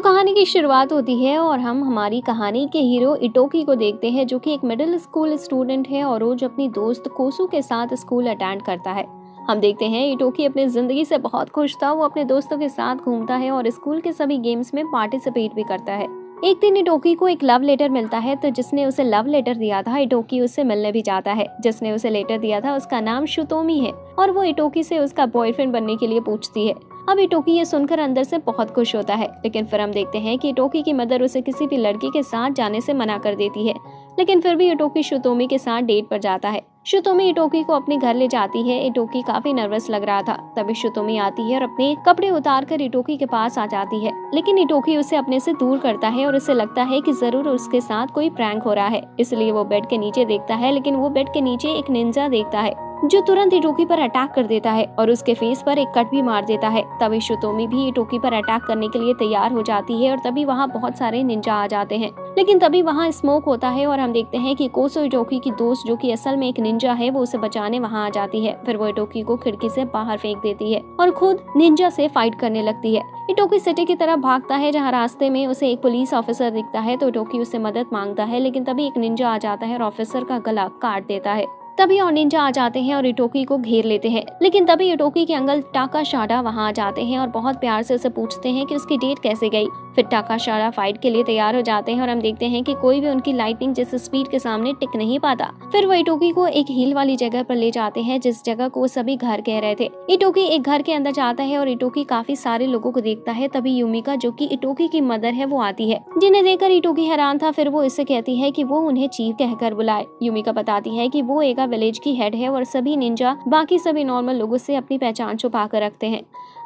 कहानी की शुरुआत होती है और हम हमारी कहानी के हीरो इटोकी को देखते हैं, जो कि एक मिडिल स्कूल स्टूडेंट है और रोज अपनी दोस्त कोसू के साथ स्कूल अटेंड करता है। हम देखते हैं इटोकी अपनी जिंदगी से बहुत खुश था। वो अपने दोस्तों के साथ घूमता है और स्कूल के सभी गेम्स में पार्टिसिपेट भी करता है। एक दिन इटोकी को एक लव लेटर मिलता है, तो जिसने उसे लव लेटर दिया था इटोकी उससे मिलने भी जाता है। जिसने उसे लेटर दिया था उसका नाम शुतोमी है और वो इटोकी से उसका बॉयफ्रेंड बनने के लिए पूछती है। अब इटोकी ये सुनकर अंदर से बहुत खुश होता है, लेकिन फिर हम देखते हैं कि इटोकी की मदर उसे किसी भी लड़की के साथ जाने से मना कर देती है। लेकिन फिर भी इटोकी शुतोमी के साथ डेट पर जाता है। शुतोमी इटोकी को अपने घर ले जाती है। इटोकी काफी नर्वस लग रहा था। तभी शुतोमी आती है और अपने कपड़े उतार कर इटोकी के पास आ जाती है, लेकिन इटोकी उसे अपने से दूर करता है और उसे लगता है कि जरूर उसके साथ कोई प्रैंक हो रहा है। इसलिए वो बेड के नीचे देखता है, लेकिन वो बेड के नीचे एक निंजा देखता है जो तुरंत इटोकी पर अटैक कर देता है और उसके फेस पर एक कट भी मार देता है। तभी शुतोमी भी इटोकी पर अटैक करने के लिए तैयार हो जाती है और तभी वहाँ बहुत सारे निंजा आ जाते हैं। लेकिन तभी वहाँ स्मोक होता है और हम देखते हैं कि कोसो इटोकी की दोस्त, जो कि असल में एक निंजा है, वो उसे बचाने वहाँ आ जाती है। फिर वो इटोकी को खिड़की से बाहर फेंक देती है और खुद निंजा से फाइट करने लगती है। इटोकी सिटी की तरफ भागता है, जहाँ रास्ते में उसे एक पुलिस ऑफिसर दिखता है, तो इटोकी उससे मदद मांगता है। लेकिन तभी एक निंजा आ जाता है और ऑफिसर का गला काट देता है। तभी और निंजा आ जाते हैं और इटोकी को घेर लेते हैं। लेकिन तभी इटोकी के अंकल टाकाशाडा वहां आ जाते हैं और बहुत प्यार से उसे पूछते हैं कि उसकी डेट कैसे गई। फिर टाकाशाडा फाइट के लिए तैयार हो जाते हैं और हम देखते हैं कि कोई भी उनकी लाइटनिंग जैसे स्पीड के सामने टिक नहीं पाता। फिर वो इटोकी को एक हिल वाली जगह पर ले जाते हैं, जिस जगह को सभी घर कह रहे थे। इटोकी एक घर के अंदर जाता है और इटोकी काफी सारे लोगों को देखता है। तभी यूमिका, जो कि इटोकी की मदर है, वो आती है, जिन्हें देखकर इटोकी हैरान था। फिर वो इससे कहती है कि वो उन्हें चीफ कहकर बुलाए। यूमिका बताती है कि वो एक विलेज की हेड है और सभी निंजा बाकी सभी नॉर्मल लोगों से अपनी पहचान छुपा कर रखते हैं।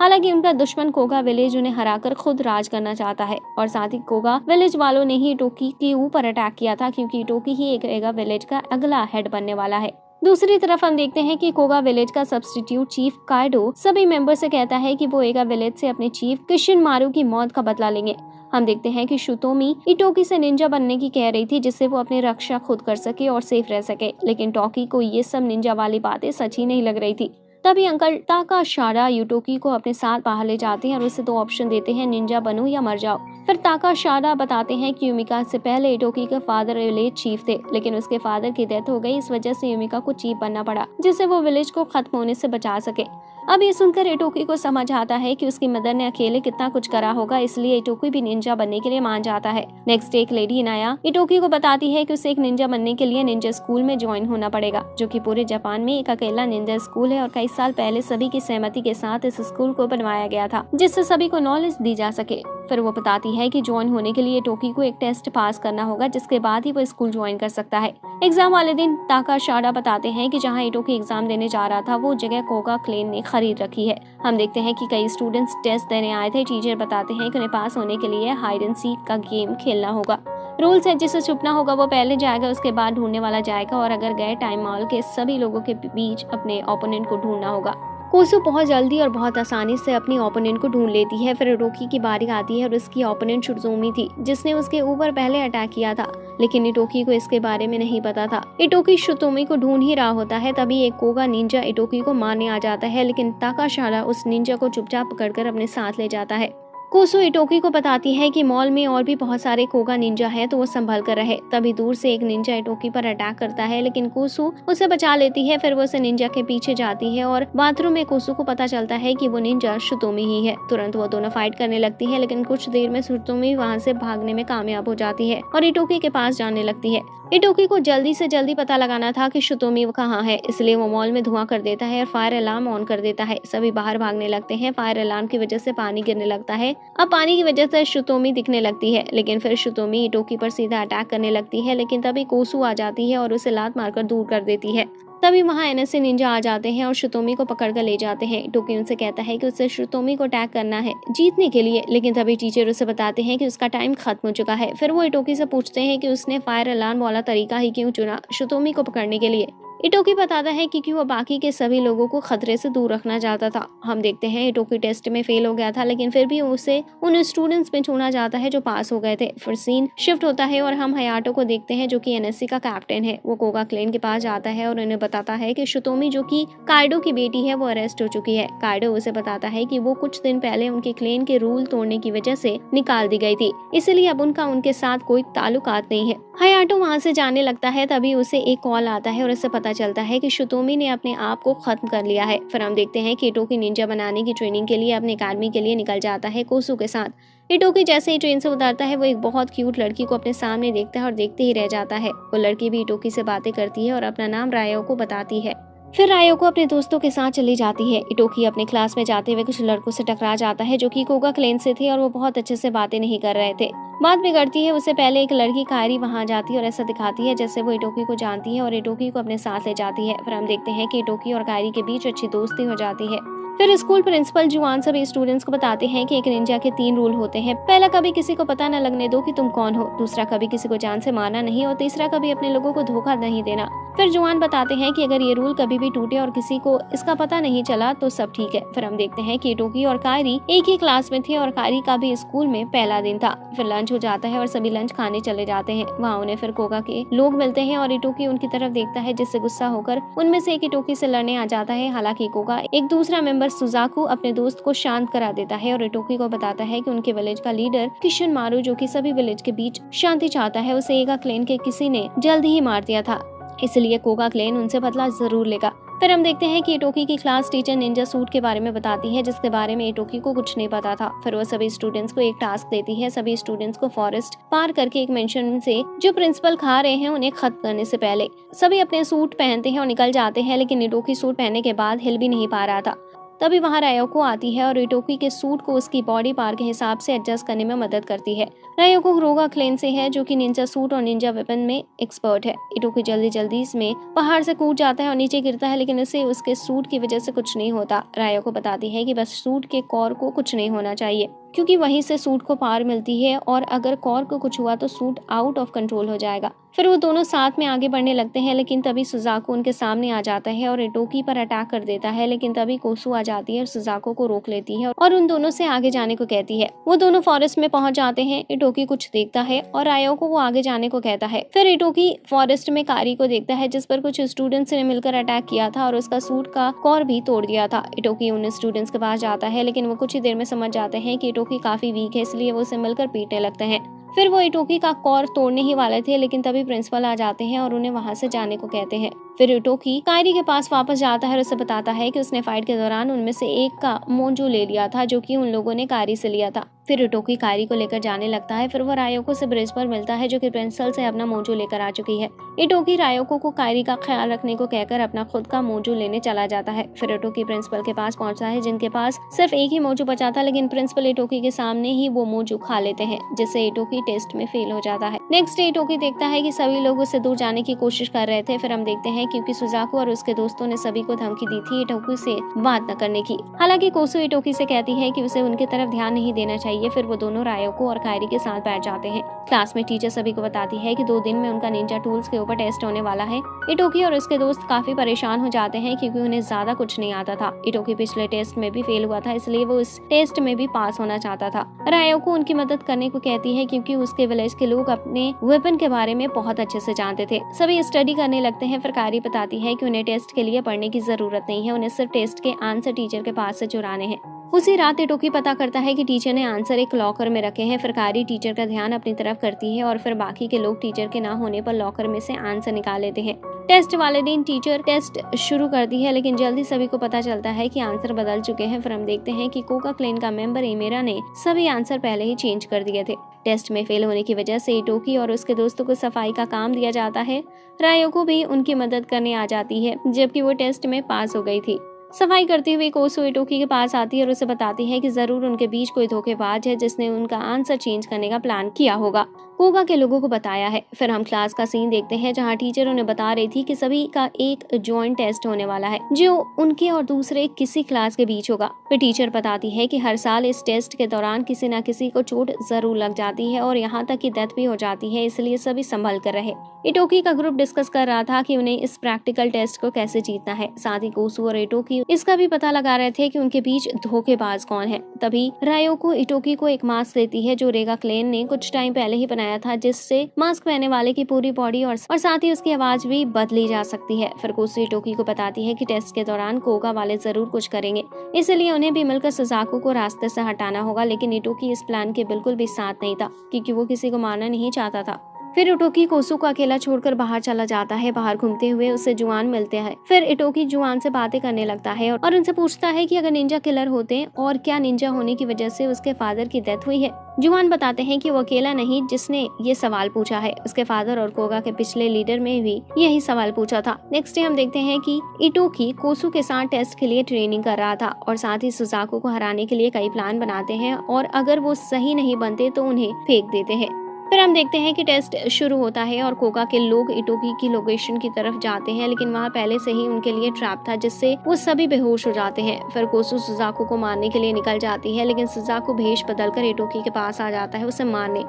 हालांकि उनका दुश्मन कोगा विलेज उन्हें हराकर खुद राज करना चाहता है और साथ ही कोगा विलेज वालों ने ही इटोकी के ऊपर अटैक किया था, क्योंकि इटोकी ही एक विलेज का अगला हेड बनने वाला है। दूसरी तरफ हम देखते हैं कि कोगा विलेज का सब्स्टिट्यूट चीफ काइडो सभी मेंबर से कहता है कि वो एगा विलेज से अपने चीफ किशिन मारू की मौत का बदला लेंगे। हम देखते हैं कि शुतोमी इटोकी से निंजा बनने की कह रही थी, जिससे वो अपनी रक्षा खुद कर सके और सेफ रह सके। लेकिन टॉकी को ये सब निंजा वाली बातें सच ही नहीं लग रही थी। तभी अंकल ताकाशाडा इटोकी को अपने साथ बाहर ले जाते हैं और उसे 2 ऑप्शन देते हैं, निंजा बनो या मर जाओ। फिर ताकाशाडा बताते हैं कि यूमिका से पहले इटोकी के फादर विलेज चीफ थे, लेकिन उसके फादर की डेथ हो गई। इस वजह से यूमिका को चीफ बनना पड़ा, जिससे वो विलेज को खत्म होने से बचा सके। अब ये सुनकर इटोकी को समझ आता है कि उसकी मदर ने अकेले कितना कुछ करा होगा, इसलिए इटोकी भी निंजा बनने के लिए मान जाता है। नेक्स्ट एक लेडी नाया इटोकी को बताती है कि उसे एक निंजा बनने के लिए निंजा स्कूल में ज्वाइन होना पड़ेगा, जो कि पूरे जापान में एक अकेला निंजा स्कूल है और कई साल पहले सभी की सहमति के साथ इस स्कूल को बनवाया गया था, जिससे सभी को नॉलेज दी जा सके। फिर वो बताती है कि ज्वाइन होने के लिए इटोकी को एक टेस्ट पास करना होगा, जिसके बाद ही वो स्कूल ज्वाइन कर सकता है। एग्जाम वाले दिन ताकाशाडा बताते हैं कि जहाँ इटोकी एग्जाम देने जा रहा था, वो जगह कोगा क्लेन ने खरीद रखी है। हम देखते हैं कि कई स्टूडेंट्स टेस्ट देने आए थे। टीचर बताते हैं कि उन्हें पास होने के लिए हाइड एंड सीक का गेम खेलना होगा। रूल्स है, जिसे छुपना होगा वो पहले जाएगा, उसके बाद ढूंढने वाला जाएगा और अगर गए टाइम मॉल के सभी लोगों के बीच अपने ओपोनेंट को ढूंढना होगा। कोसू बहुत जल्दी और बहुत आसानी से अपनी ओपोनेंट को ढूंढ लेती है। फिर इटोकी की बारी आती है और उसकी ओपोनेंट शुतोमी थी, जिसने उसके ऊपर पहले अटैक किया था, लेकिन इटोकी को इसके बारे में नहीं पता था। इटोकी शुतोमी को ढूंढ ही रहा होता है, तभी एक कोगा निंजा इटोकी को मारने आ जाता है, लेकिन ताकाशाडा उस निंजा को चुपचाप पकड़कर अपने साथ ले जाता है। कोसू इटोकी को बताती है कि मॉल में और भी बहुत सारे कोगा निंजा हैं, तो वो संभल कर रहे। तभी दूर से एक निंजा इटोकी पर अटैक करता है, लेकिन कोसू उसे बचा लेती है। फिर वो उसे निंजा के पीछे जाती है और बाथरूम में कोसू को पता चलता है कि वो निंजा शुतोमी ही है। तुरंत वो दोनों फाइट करने लगती है, लेकिन कुछ देर में शुतोमी वहाँ से भागने में कामयाब हो जाती है और इटोकी के पास जाने लगती है। इटोकी को जल्दी से जल्दी पता लगाना था कि शुतोमी कहाँ है, इसलिए वो मॉल में धुआं कर देता है और फायर अलार्म ऑन कर देता है। सभी बाहर भागने लगते हैं। फायर अलार्म की वजह से पानी गिरने लगता है। अब पानी की वजह से शुतोमी दिखने लगती है, लेकिन फिर शुतोमी इटोकी पर सीधा अटैक करने लगती है, लेकिन तभी कोसू आ जाती है और उसे लात मारकर दूर कर देती है। तभी वहाँ एनएसए निंजा आ जाते हैं और शुतोमी को पकड़कर ले जाते हैं। इटोकी उनसे कहता है कि उसे शुतोमी को अटैक करना है जीतने के लिए, लेकिन तभी टीचर उसे बताते हैं कि उसका टाइम खत्म हो चुका है। फिर वो इटोकी से पूछते हैं कि उसने फायर अलार्म वाला तरीका ही क्यों चुना शुतोमी को पकड़ने के लिए। इटोकी बताता है कि वो बाकी के सभी लोगों को खतरे से दूर रखना चाहता था। हम देखते हैं इटोकी टेस्ट में फेल हो गया था, लेकिन फिर भी उसे उन स्टूडेंट्स में चुना जाता है जो पास हो गए थे। फिर सीन शिफ्ट होता है और हम हयाटो को देखते हैं जो कि एनएससी का कैप्टन है। वो कोगा क्लेन के पास जाता है और उन्हें बताता है कि शुतोमी जो कि काइडो की बेटी है वो अरेस्ट हो चुकी है। काइडो उसे बताता है कि वो कुछ दिन पहले उनके क्लेन के रूल तोड़ने की वजह से निकाल दी गई थी, इसलिए अब उनके साथ कोई ताल्लुकात नहीं है। हयाटो वहाँ से जाने लगता है, तभी उसे एक कॉल आता है और उससे पता चलता है कि शुतोमी ने अपने आप को खत्म कर लिया है। फिर हम देखते हैं कि इटोकी निंजा बनाने की ट्रेनिंग के लिए अपने अकादमी के लिए निकल जाता है कोसू के साथ। इटोकी जैसे ही ट्रेन से उतरता है वो एक बहुत क्यूट लड़की को अपने सामने देखता है और देखते ही रह जाता है। वो लड़की भी इटोकी से बातें करती है और अपना नाम रायो को बताती है। फिर रायो को अपने दोस्तों के साथ चली जाती है। इटोकी अपने क्लास में जाते हुए कुछ लड़कों से टकरा जाता है जो कि कोगा क्लेन से थे और वो बहुत अच्छे से बातें नहीं कर रहे थे। बात बिगड़ती है, उससे पहले एक लड़की कायरी वहां जाती है और ऐसा दिखाती है जैसे वो इटोकी को जानती है और इटोकी को अपने साथ ले जाती है। फिर हम देखते हैं कि इटोकी और कायरी के बीच अच्छी दोस्ती हो जाती है। फिर स्कूल प्रिंसिपल जुआन सभी स्टूडेंट्स को बताते हैं कि एक निंजा के 3 रूल होते हैं। पहला, कभी किसी को पता न लगने दो कि तुम कौन हो। दूसरा, कभी किसी को जान से मारना नहीं। और तीसरा, कभी अपने लोगों को धोखा नहीं देना। फिर जुआन बताते हैं कि अगर ये रूल कभी भी टूटे और किसी को इसका पता नहीं चला तो सब ठीक है। फिर हम देखते हैं कि इटोकी और कायरी एक ही क्लास में थे और कायरी का भी स्कूल में पहला दिन था। फिर लंच हो जाता है और सभी लंच खाने चले जाते हैं। वहाँ उन्हें फिर कोगा के लोग मिलते हैं और इटोकी उनकी तरफ देखता है, जिससे गुस्सा होकर उनमें से एक इटोकी से लड़ने आ जाता है। हालांकि कोगा एक दूसरा मेंबर सुजाकू अपने दोस्त को शांत करा देता है और इटोकी को बताता है कि उनके विलेज का लीडर किशन मारू, जो कि सभी विलेज के बीच शांति चाहता है, उसे एगा क्लेन के किसी ने जल्द ही मार दिया था, इसलिए कोगा क्लेन उनसे बदला जरूर लेगा। फिर हम देखते हैं कि इटोकी की क्लास टीचर निंजा सूट के बारे में बताती है, जिसके बारे में इटोकी को कुछ नहीं पता था। फिर वो सभी स्टूडेंट्स को एक टास्क देती है, सभी स्टूडेंट्स को फॉरेस्ट पार करके एक मेंशन से जो प्रिंसिपल खा रहे हैं उन्हें खत्म करने से पहले सभी अपने सूट पहनते हैं और निकल जाते हैं, लेकिन इटोकी सूट पहनने के बाद हिल भी नहीं पा रहा था। तभी वहाँ रायोको आती है और इटोकी के सूट को उसकी बॉडी पार के हिसाब से एडजस्ट करने में मदद करती है। रायोको कोगा क्लेन से है, जो कि निंजा सूट और निंजा वेपन में एक्सपर्ट है। इटोकी जल्दी इसमें पहाड़ से कूद जाता है और नीचे गिरता है, लेकिन उसे उसके सूट की वजह से कुछ नहीं होता। रायोको बताती है कि बस सूट के कोर को कुछ नहीं होना चाहिए, क्योंकि वहीं से सूट को पार मिलती है और अगर कोर को कुछ हुआ तो सूट आउट ऑफ कंट्रोल हो जाएगा। फिर वो दोनों साथ में आगे बढ़ने लगते हैं, लेकिन तभी सुजाको उनके सामने आ जाता है और इटोकी पर अटैक कर देता है, लेकिन तभी कोसू आ जाती है और सुजाको को रोक लेती है और उन दोनों से आगे जाने को कहती है। वो दोनों फॉरेस्ट में पहुंच जाते हैं। इटोकी कुछ देखता है और रायो को वो आगे जाने को कहता है। फिर इटोकी फॉरेस्ट में कारी को देखता है, जिस पर कुछ स्टूडेंट्स ने मिलकर अटैक किया था और उसका सूट का कोर भी तोड़ दिया था। इटोकी उन स्टूडेंट्स के पास जाता है, लेकिन वो कुछ ही देर में समझ जाते हैं कि इटोकी काफी वीक है, इसलिए वो उसे मिलकर पीटने लगते हैं। फिर वो इटोकी का कोर तोड़ने ही वाले थे, लेकिन तभी प्रिंसिपल आ जाते हैं और उन्हें वहां से जाने को कहते हैं। फिर इटोकी कायरी के पास वापस जाता है और उसे बताता है कि उसने फाइट के दौरान उनमें से एक का मोजो ले लिया था, जो कि उन लोगों ने कायरी से लिया था। फिर इटोकी कायरी को लेकर जाने लगता है। फिर वो रायोको से ब्रिज पर मिलता है, जो कि प्रिंसिपल से अपना मोजो लेकर आ चुकी है। इटोकी रायोको को कायरी का ख्याल रखने को कहकर अपना खुद का मोजो लेने चला जाता है। फिर इटोकी प्रिंसिपल के पास पहुंचता है, जिनके पास सिर्फ एक ही मोजो बचा था, लेकिन प्रिंसिपल इटोकी के सामने ही वो मोजो खा लेते हैं, जिससे इटोकी टेस्ट में फेल हो जाता है। नेक्स्ट डे इटोकी देखता है कि सभी लोग उससे दूर जाने की कोशिश कर रहे थे। फिर हम देखते हैं क्योंकि सुजाको और उसके दोस्तों ने सभी को धमकी दी थी इटोकी से बात न करने की। हालांकि कोसू इटोकी से कहती है कि उसे उनकी तरफ ध्यान नहीं देना चाहिए। फिर वो दोनों रायोको और कायरी के साथ बैठ जाते हैं। क्लास में टीचर सभी को बताती है कि 2 दिन में उनका निंजा टूल्स के ऊपर टेस्ट होने वाला है। इटोकी और उसके दोस्त काफी परेशान हो जाते हैं, क्योंकि उन्हें ज्यादा कुछ नहीं आता था। इटोकी पिछले टेस्ट में भी फेल हुआ था, इसलिए वो इस टेस्ट में भी पास होना चाहता था। रायोको उनकी मदद करने को कहती है, क्योंकि उसके विलेज के लोग अपने वेपन के बारे में बहुत अच्छे से जानते थे। सभी स्टडी करने लगते हैं। फिर कायरी बताती है कि उन्हें टेस्ट के लिए पढ़ने की जरूरत नहीं है, उन्हें सिर्फ टेस्ट के आंसर टीचर के पास से चुराने हैं। उसी रात इटोकी पता करता है कि टीचर ने आंसर एक लॉकर में रखे हैं। फिर कायरी टीचर का ध्यान अपनी तरफ करती है और फिर बाकी के लोग टीचर के ना होने पर लॉकर में से आंसर निकाल लेते हैं। टेस्ट वाले दिन टीचर टेस्ट शुरू करती है, लेकिन जल्दी सभी को पता चलता है कि आंसर बदल चुके हैं। फिर हम देखते हैं कि कोगा क्लेन का मेंबर एमेरा ने सभी आंसर पहले ही चेंज कर दिए थे। टेस्ट में फेल होने की वजह से इटोकी और उसके दोस्तों को सफाई का काम दिया जाता है। रायोको भी उनकी मदद करने आ जाती है, जबकि वो टेस्ट में पास हो गई थी। सफाई करते हुए कोसू इटोकी के पास आती है और उसे बताती है कि जरूर उनके बीच कोई धोखेबाज है, जिसने उनका आंसर चेंज करने का प्लान किया होगा। कोगा के लोगों को बताया है। फिर हम क्लास का सीन देखते हैं जहाँ टीचर उन्हें बता रही थी कि सभी का एक जॉइंट टेस्ट होने वाला है जो उनके और दूसरे किसी क्लास के बीच होगा। फिर टीचर बताती है कि हर साल इस टेस्ट के दौरान किसी न किसी को चोट जरूर लग जाती है और यहाँ तक कि डेथ भी हो जाती है, इसलिए सभी संभल कर रहे। इटोकी का ग्रुप डिस्कस कर रहा था कि उन्हें इस प्रैक्टिकल टेस्ट को कैसे जीतना है। साथ ही कोसू और इटोकी इसका भी पता लगा रहे थे कि उनके बीच धोखेबाज कौन है। तभी रायोको इटोकी को एक मास्क देती है जो रेगा क्लेन ने कुछ टाइम पहले ही बनाया था, जिससे मास्क पहनने वाले की पूरी बॉडी और साथ ही उसकी आवाज भी बदली जा सकती है। फिर कोसू इटोकी को बताती है कि टेस्ट के दौरान कोगा वाले जरूर कुछ करेंगे, इसलिए उन्हें भी मिलकर सुजाको को रास्ते से हटाना होगा। लेकिन इटोकी इस प्लान के बिल्कुल भी साथ नहीं था क्योंकि वो किसी को मारना नहीं चाहता था। फिर इटोकी कोसू को अकेला छोड़कर बाहर चला जाता है। बाहर घूमते हुए उसे जुआन मिलते हैं। फिर इटोकी जुआन से बातें करने लगता है और उनसे पूछता है कि अगर निंजा किलर होते और क्या निंजा होने की वजह से उसके फादर की डेथ हुई है। जुआन बताते हैं कि वो अकेला नहीं जिसने ये सवाल पूछा है, उसके फादर और कोगा के पिछले लीडर में भी यही सवाल पूछा था। नेक्स्ट डे हम देखते हैं कि इटोकी कोसू के साथ टेस्ट के लिए ट्रेनिंग कर रहा था और साथ ही सुजाको को हराने के लिए कई प्लान बनाते हैं और अगर वो सही नहीं बनते तो उन्हें फेंक देते हैं। फिर हम देखते हैं कि टेस्ट शुरू होता है और कोगा के लोग इटोकी की लोकेशन की तरफ जाते हैं, लेकिन वहाँ पहले से ही उनके लिए ट्रैप था जिससे वो सभी बेहोश हो जाते हैं। फिर कोसू सुजाको को मारने के लिए निकल जाती है, लेकिन सुजाको भेष बदलकर इटोकी के पास आ जाता है उसे मारने।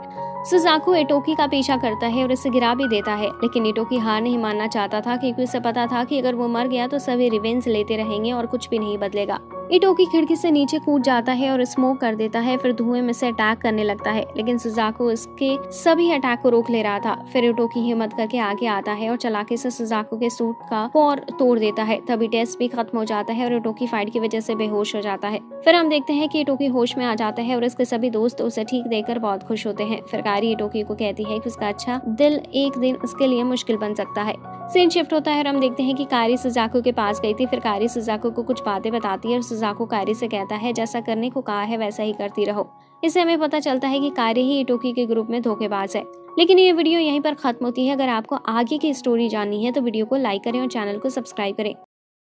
सुजाको इटोकी का पीछा करता है और इसे गिरा भी देता है, लेकिन इटोकी हार नहीं मानना चाहता था क्योंकि उसे पता था कि अगर वो मर गया तो सभी रिवेंज लेते रहेंगे और कुछ भी नहीं बदलेगा। इटोकी खिड़की से नीचे कूद जाता है और स्मोक कर देता है। फिर धुएं में से अटैक करने लगता है, लेकिन सुजाको इसके सभी अटैक को रोक ले रहा था। फिर इटोकी हिम्मत करके आगे आता है और चालाकी से सुजाको के सूट का पोर तोड़ देता है। तभी टेस्ट भी खत्म हो जाता है और इटोकी फाइट की वजह से बेहोश हो जाता है। फिर हम देखते हैं कि इटोकी होश में आ जाता है और इसके सभी दोस्त उसे ठीक देखकर बहुत खुश होते हैं। फिर कायरी इटोकी को कहती है कि उसका अच्छा दिल एक दिन उसके लिए मुश्किल बन सकता है। सीन शिफ्ट होता है और हम देखते हैं कि कायरी सुजाको के पास गई थी। फिर कायरी सुजाको को कुछ बातें बताती है और सुजाको कायरी से कहता है जैसा करने को कहा है वैसा ही करती रहो। इससे हमें पता चलता है कि कायरी ही इटोकी के ग्रुप में धोखेबाज है। लेकिन ये वीडियो यहीं पर खत्म होती है। अगर आपको आगे की स्टोरी जाननी है तो वीडियो को लाइक करें और चैनल को सब्सक्राइब करें।